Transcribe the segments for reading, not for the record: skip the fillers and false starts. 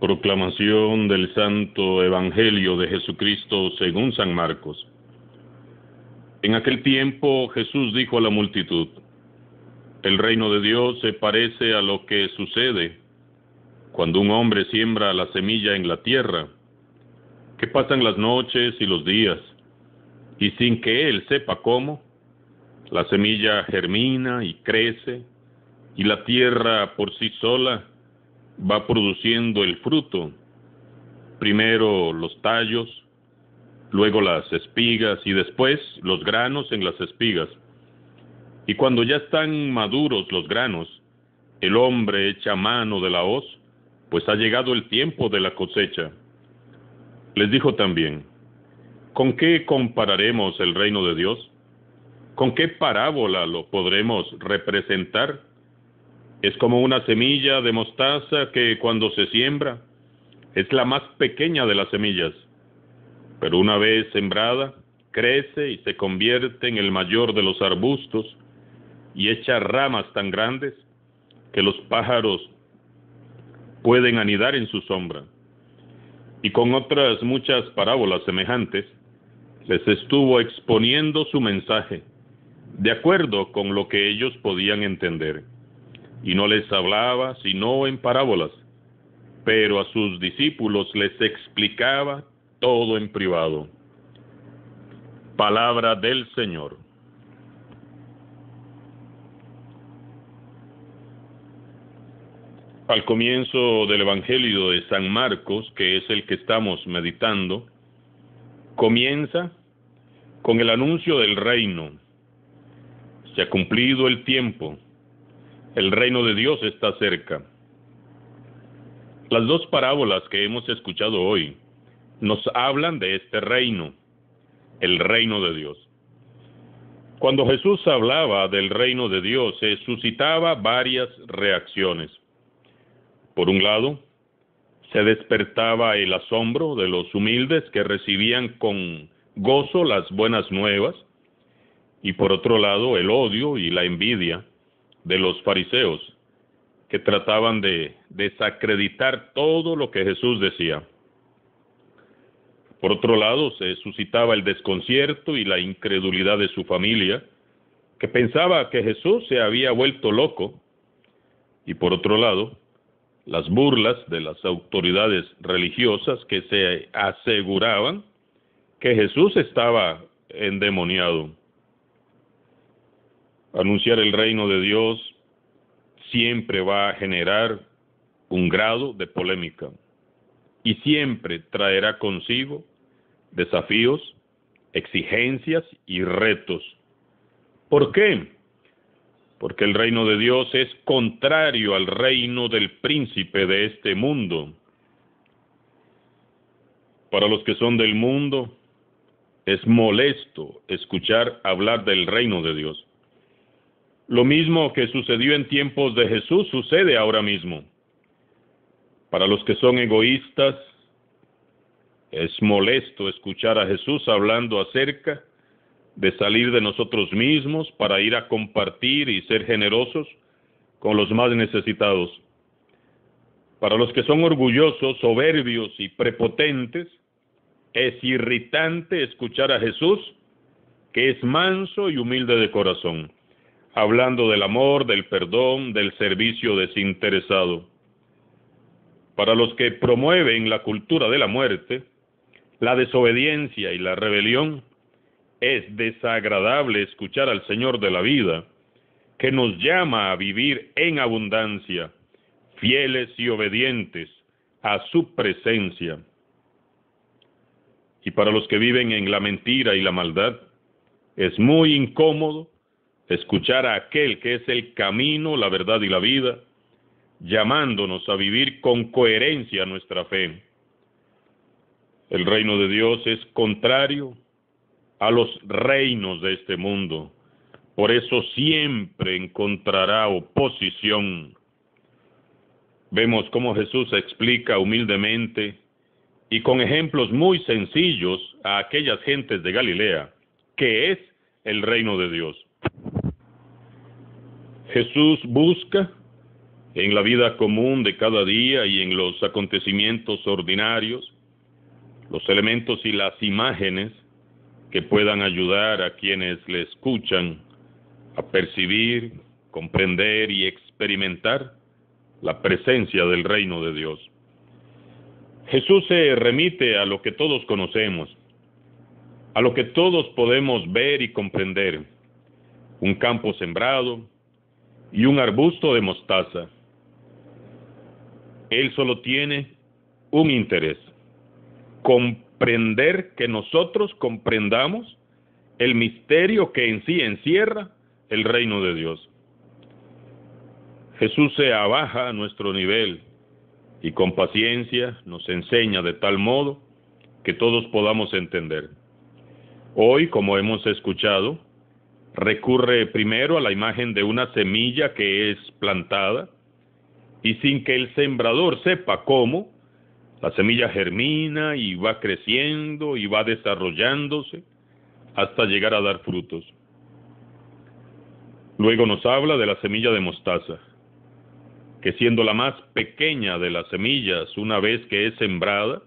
Proclamación del Santo Evangelio de Jesucristo según San Marcos. En aquel tiempo Jesús dijo a la multitud: el reino de Dios se parece a lo que sucede cuando un hombre siembra la semilla en la tierra, que pasan las noches y los días, y sin que él sepa cómo, la semilla germina y crece, y la tierra por sí sola va produciendo el fruto, primero los tallos, luego las espigas y después los granos en las espigas. Y cuando ya están maduros los granos, el hombre echa mano de la hoz, pues ha llegado el tiempo de la cosecha. Les dijo también: ¿con qué compararemos el reino de Dios? ¿Con qué parábola lo podremos representar? Es como una semilla de mostaza que cuando se siembra es la más pequeña de las semillas, pero una vez sembrada crece y se convierte en el mayor de los arbustos y echa ramas tan grandes que los pájaros pueden anidar en su sombra. Y con otras muchas parábolas semejantes les estuvo exponiendo su mensaje, de acuerdo con lo que ellos podían entender. Y no les hablaba sino en parábolas, pero a sus discípulos les explicaba todo en privado. Palabra del Señor. Al comienzo del Evangelio de San Marcos, que es el que estamos meditando, comienza con el anuncio del reino. Se ha cumplido el tiempo. El reino de Dios está cerca. Las dos parábolas que hemos escuchado hoy nos hablan de este reino, el reino de Dios. Cuando Jesús hablaba del reino de Dios, se suscitaba varias reacciones. Por un lado, se despertaba el asombro de los humildes que recibían con gozo las buenas nuevas, y por otro lado, el odio y la envidia de los fariseos, que trataban de desacreditar todo lo que Jesús decía. Por otro lado, se suscitaba el desconcierto y la incredulidad de su familia, que pensaba que Jesús se había vuelto loco. Y por otro lado, las burlas de las autoridades religiosas que se aseguraban que Jesús estaba endemoniado. Anunciar el reino de Dios siempre va a generar un grado de polémica y siempre traerá consigo desafíos, exigencias y retos. ¿Por qué? Porque el reino de Dios es contrario al reino del príncipe de este mundo. Para los que son del mundo, es molesto escuchar hablar del reino de Dios. Lo mismo que sucedió en tiempos de Jesús sucede ahora mismo. Para los que son egoístas, es molesto escuchar a Jesús hablando acerca de salir de nosotros mismos para ir a compartir y ser generosos con los más necesitados. Para los que son orgullosos, soberbios y prepotentes, es irritante escuchar a Jesús, que es manso y humilde de corazón, hablando del amor, del perdón, del servicio desinteresado. Para los que promueven la cultura de la muerte, la desobediencia y la rebelión, es desagradable escuchar al Señor de la vida, que nos llama a vivir en abundancia, fieles y obedientes a su presencia. Y para los que viven en la mentira y la maldad, es muy incómodo escuchar a aquel que es el camino, la verdad y la vida, llamándonos a vivir con coherencia nuestra fe. El reino de Dios es contrario a los reinos de este mundo. Por eso siempre encontrará oposición. Vemos cómo Jesús explica humildemente y con ejemplos muy sencillos a aquellas gentes de Galilea qué es el reino de Dios. Jesús busca en la vida común de cada día y en los acontecimientos ordinarios, los elementos y las imágenes que puedan ayudar a quienes le escuchan a percibir, comprender y experimentar la presencia del reino de Dios. Jesús se remite a lo que todos conocemos, a lo que todos podemos ver y comprender: un campo sembrado y un arbusto de mostaza. Él solo tiene un interés: comprender, que nosotros comprendamos el misterio que en sí encierra el reino de Dios. Jesús se abaja a nuestro nivel y con paciencia nos enseña de tal modo que todos podamos entender. Hoy, como hemos escuchado, recurre primero a la imagen de una semilla que es plantada, y sin que el sembrador sepa cómo, la semilla germina y va creciendo y va desarrollándose hasta llegar a dar frutos. Luego nos habla de la semilla de mostaza, que siendo la más pequeña de las semillas, una vez que es sembrada,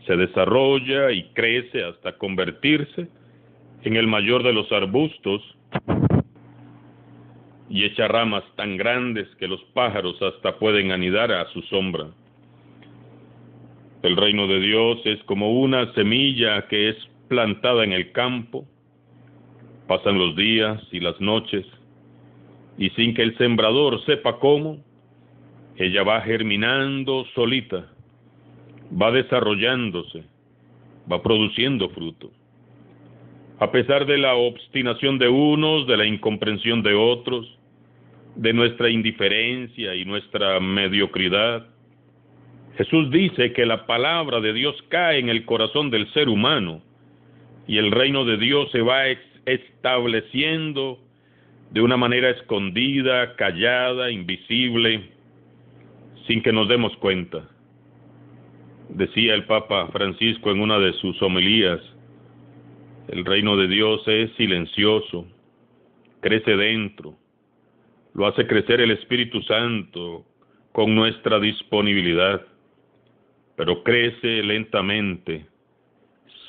se desarrolla y crece hasta convertirse en el mayor de los arbustos y echa ramas tan grandes que los pájaros hasta pueden anidar a su sombra. El reino de Dios es como una semilla que es plantada en el campo. Pasan los días y las noches, y sin que el sembrador sepa cómo, ella va germinando solita, va desarrollándose, va produciendo fruto. A pesar de la obstinación de unos, de la incomprensión de otros, de nuestra indiferencia y nuestra mediocridad, Jesús dice que la palabra de Dios cae en el corazón del ser humano y el reino de Dios se va estableciendo de una manera escondida, callada, invisible, sin que nos demos cuenta. Decía el Papa Francisco en una de sus homilías: el reino de Dios es silencioso, crece dentro, lo hace crecer el Espíritu Santo con nuestra disponibilidad, pero crece lentamente,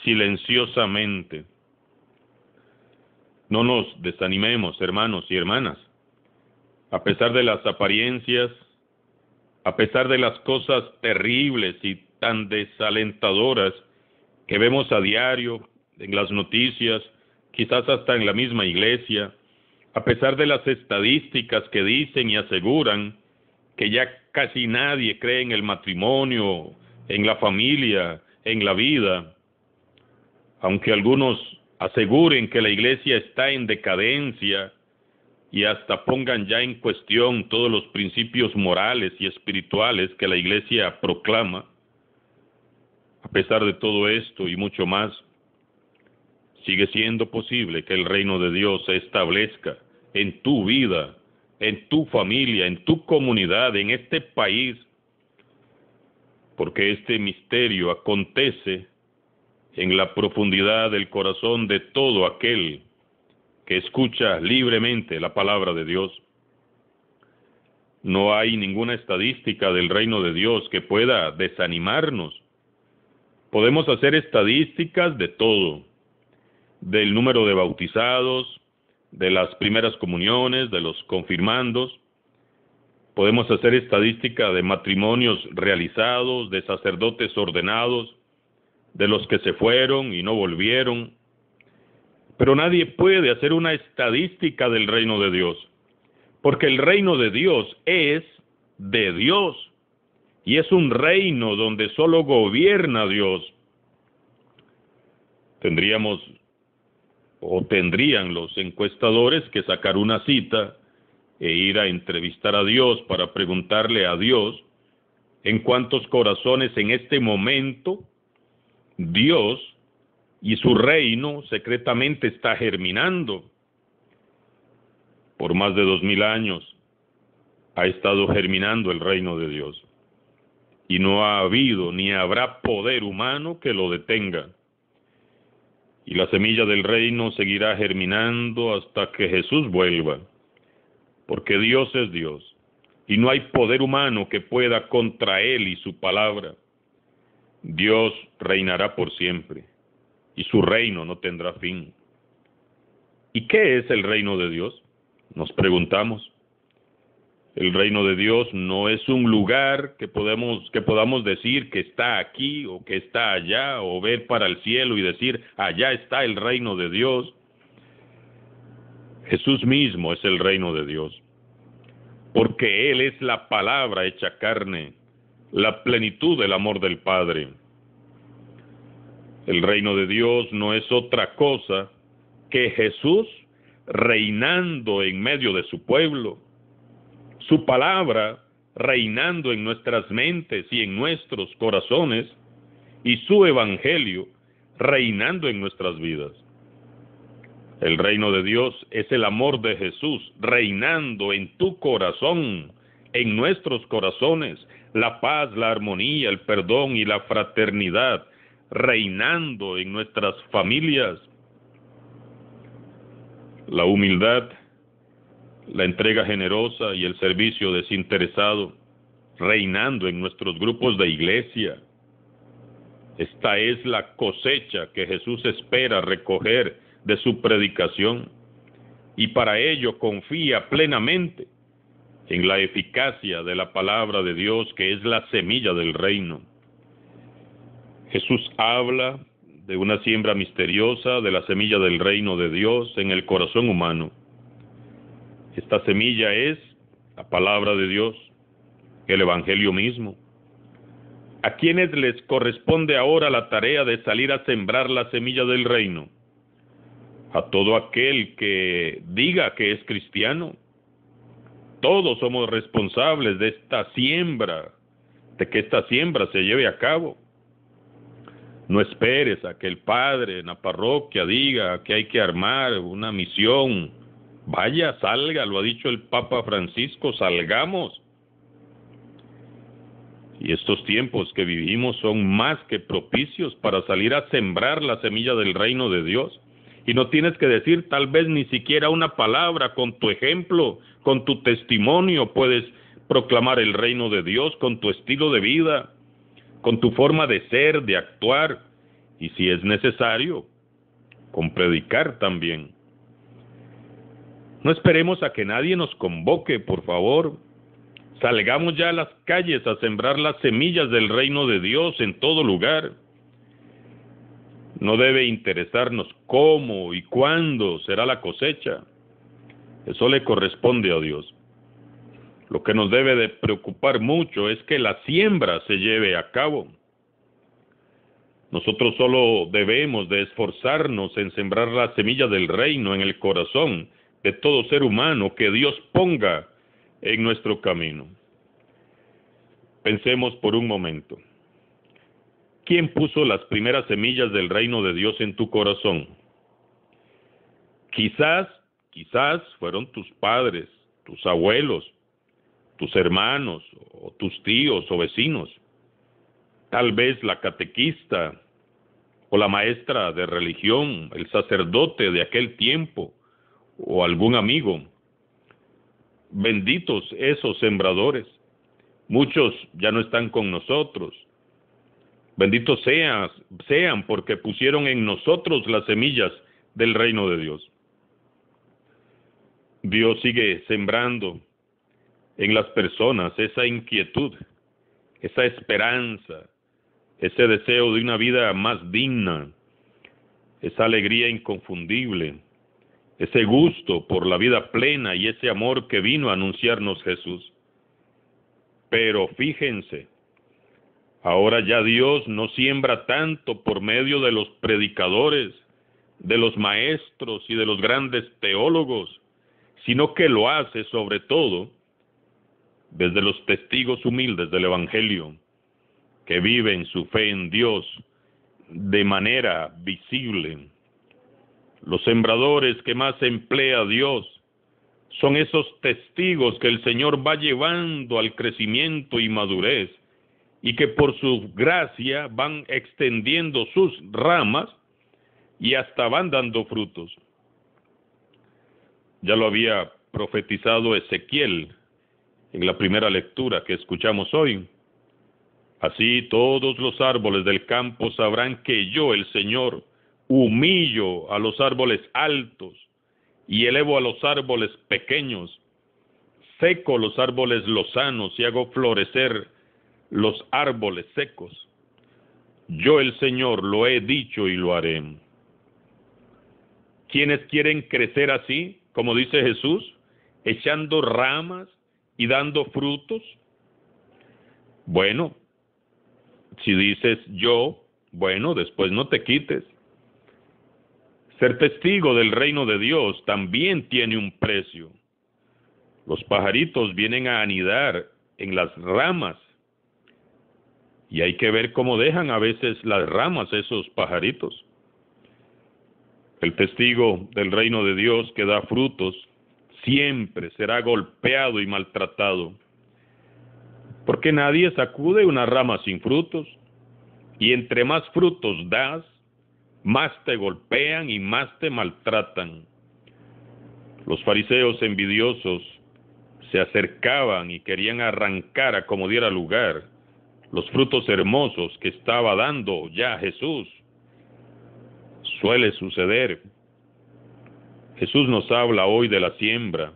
silenciosamente. No nos desanimemos, hermanos y hermanas. A pesar de las apariencias, a pesar de las cosas terribles y tan desalentadoras que vemos a diario en las noticias, quizás hasta en la misma iglesia, a pesar de las estadísticas que dicen y aseguran que ya casi nadie cree en el matrimonio, en la familia, en la vida, aunque algunos aseguren que la iglesia está en decadencia y hasta pongan ya en cuestión todos los principios morales y espirituales que la iglesia proclama, a pesar de todo esto y mucho más, sigue siendo posible que el reino de Dios se establezca en tu vida, en tu familia, en tu comunidad, en este país, porque este misterio acontece en la profundidad del corazón de todo aquel que escucha libremente la palabra de Dios. No hay ninguna estadística del reino de Dios que pueda desanimarnos. Podemos hacer estadísticas de todo: del número de bautizados, de las primeras comuniones, de los confirmandos. Podemos hacer estadística de matrimonios realizados, de sacerdotes ordenados, de los que se fueron y no volvieron. Pero nadie puede hacer una estadística del reino de Dios, porque el reino de Dios es de Dios, y es un reino donde solo gobierna Dios. Tendrían los encuestadores que sacar una cita e ir a entrevistar a Dios para preguntarle a Dios en cuántos corazones en este momento Dios y su reino secretamente está germinando. Por más de 2000 años ha estado germinando el reino de Dios, y no ha habido ni habrá poder humano que lo detenga. Y la semilla del reino seguirá germinando hasta que Jesús vuelva, porque Dios es Dios, y no hay poder humano que pueda contra él y su palabra. Dios reinará por siempre, y su reino no tendrá fin. ¿Y qué es el reino de Dios? Nos preguntamos. El reino de Dios no es un lugar que podamos decir que está aquí o que está allá, o ver para el cielo y decir, allá está el reino de Dios. Jesús mismo es el reino de Dios, porque Él es la palabra hecha carne, la plenitud del amor del Padre. El reino de Dios no es otra cosa que Jesús reinando en medio de su pueblo, su palabra reinando en nuestras mentes y en nuestros corazones, y su evangelio reinando en nuestras vidas. El reino de Dios es el amor de Jesús reinando en tu corazón, en nuestros corazones, la paz, la armonía, el perdón y la fraternidad reinando en nuestras familias. La humildad, la entrega generosa y el servicio desinteresado reinando en nuestros grupos de iglesia. Esta es la cosecha que Jesús espera recoger de su predicación, y para ello confía plenamente en la eficacia de la palabra de Dios, que es la semilla del reino. Jesús habla de una siembra misteriosa de la semilla del reino de Dios en el corazón humano. Esta semilla es la palabra de Dios, el evangelio mismo. ¿A quiénes les corresponde ahora la tarea de salir a sembrar la semilla del reino? A todo aquel que diga que es cristiano. Todos somos responsables de esta siembra, de que esta siembra se lleve a cabo. No esperes a que el padre en la parroquia diga que hay que armar una misión. Vaya, salga, lo ha dicho el Papa Francisco, salgamos. Y estos tiempos que vivimos son más que propicios para salir a sembrar la semilla del reino de Dios. Y no tienes que decir tal vez ni siquiera una palabra. Con tu ejemplo, con tu testimonio puedes proclamar el reino de Dios, con tu estilo de vida, con tu forma de ser, de actuar, y si es necesario, con predicar también. No esperemos a que nadie nos convoque, por favor. Salgamos ya a las calles a sembrar las semillas del reino de Dios en todo lugar. No debe interesarnos cómo y cuándo será la cosecha. Eso le corresponde a Dios. Lo que nos debe de preocupar mucho es que la siembra se lleve a cabo. Nosotros solo debemos de esforzarnos en sembrar la semilla del reino en el corazón de todo ser humano que Dios ponga en nuestro camino. Pensemos por un momento. ¿Quién puso las primeras semillas del reino de Dios en tu corazón? Quizás fueron tus padres, tus abuelos, tus hermanos, o tus tíos o vecinos. Tal vez la catequista, o la maestra de religión, el sacerdote de aquel tiempo, o algún amigo. Benditos esos sembradores. Muchos ya no están con nosotros. Benditos sean porque pusieron en nosotros las semillas del reino de Dios. Dios sigue sembrando en las personas esa inquietud, esa esperanza, ese deseo de una vida más digna, esa alegría inconfundible, ese gusto por la vida plena y ese amor que vino a anunciarnos Jesús. Pero fíjense, ahora ya Dios no siembra tanto por medio de los predicadores, de los maestros y de los grandes teólogos, sino que lo hace sobre todo desde los testigos humildes del Evangelio, que viven su fe en Dios de manera visible. Los sembradores que más emplea Dios son esos testigos que el Señor va llevando al crecimiento y madurez, y que por su gracia van extendiendo sus ramas y hasta van dando frutos. Ya lo había profetizado Ezequiel en la primera lectura que escuchamos hoy. Así todos los árboles del campo sabrán que yo, el Señor, humillo a los árboles altos y elevo a los árboles pequeños, seco los árboles lozanos y hago florecer los árboles secos. Yo, el Señor, lo he dicho y lo haré. ¿Quiénes quieren crecer así, como dice Jesús, echando ramas y dando frutos? Bueno, si dices yo, bueno, después no te quites. Ser testigo del reino de Dios también tiene un precio. Los pajaritos vienen a anidar en las ramas y hay que ver cómo dejan a veces las ramas esos pajaritos. El testigo del reino de Dios que da frutos siempre será golpeado y maltratado, porque nadie sacude una rama sin frutos, y entre más frutos das, más te golpean y más te maltratan. Los fariseos envidiosos se acercaban y querían arrancar a como diera lugar los frutos hermosos que estaba dando ya Jesús. Suele suceder. Jesús nos habla hoy de la siembra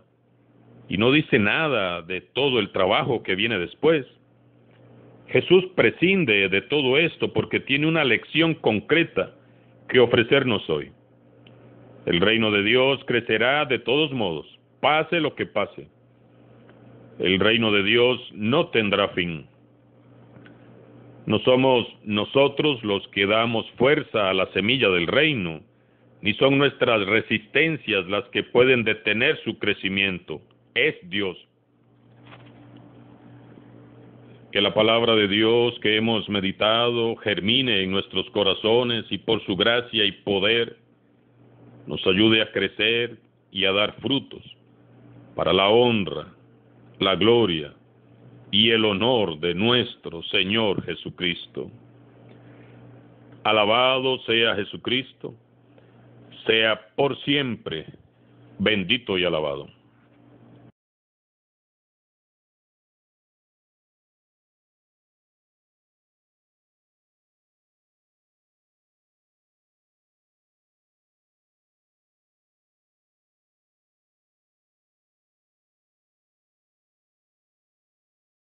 y no dice nada de todo el trabajo que viene después. Jesús prescinde de todo esto porque tiene una lección concreta que ofrecernos hoy. El reino de Dios crecerá de todos modos, pase lo que pase. El reino de Dios no tendrá fin. No somos nosotros los que damos fuerza a la semilla del reino, ni son nuestras resistencias las que pueden detener su crecimiento. Es Dios. Que la palabra de Dios que hemos meditado germine en nuestros corazones y por su gracia y poder nos ayude a crecer y a dar frutos para la honra, la gloria y el honor de nuestro Señor Jesucristo. Alabado sea Jesucristo, sea por siempre bendito y alabado.